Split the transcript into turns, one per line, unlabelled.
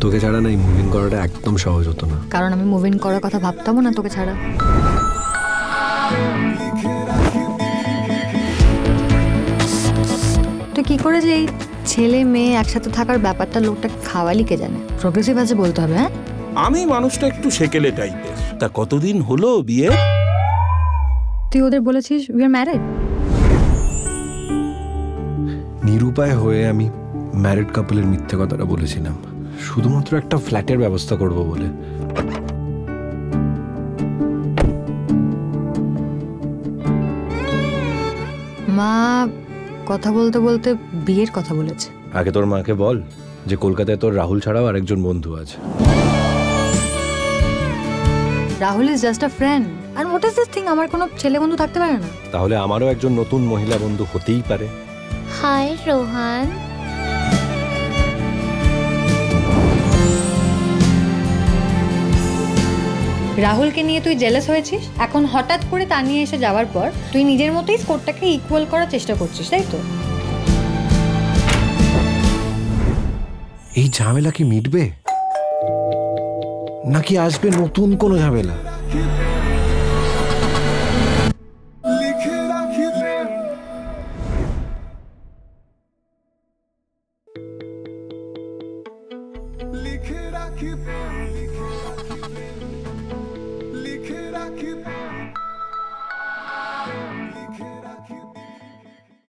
তোকে ছাড়া না এই মুভিং করাটা একদম সহজ হতো না,
কারণ আমি মুভিং করার কথা ভাবতামও না তোকে ছাড়া। তুই কি করে যে এই ছেলে মেয়ে একসাথে থাকার ব্যাপারটা লোকটা খাওয়ালি কে জানে? প্রোগ্রেসিভ আছে বলতে হবে। হ্যাঁ,
আমি মানুষটা একটু সেকেলে টাইপের। তা কতদিন হলো বিয়ে?
তুই ওদের বলেছিস উই আর ম্যারিড?
নিরুপায় হয়ে আমি ম্যারিড কাপলের মিথ্যে কথাটা বলেছিলাম, শুধুমাত্র একটা ফ্ল্যাটের ব্যবস্থা করব বলে।
মা কথা বলতে বলতে বিয়ের কথা বলেছে।
আগে তোর মাকে বল যে কলকাতায় তোর রাহুল ছাড়াও আরেকজন বন্ধু আছে।
Rahul is just a friend. আর হোয়াট ইজ দিস থিং? আমার কোনো ছেলে বন্ধু থাকতে পারে না?
তাহলে আমারও একজন নতুন মহিলা বন্ধু হতেই পারে।
হাই রোহান।
রাহুলকে নিয়ে তুই জেলাস হয়েছিস, এখন হঠাৎ করে তা নিয়ে এসে যাওয়ার পর তুই নিজের মতোই স্কোরটাকে ইকুয়াল করার চেষ্টা করছিস, তাই তো?
এই ঝামেলা কি মিটবে, নাকি আসবে নতুন কোনো ঝামেলা? লিখে রাখি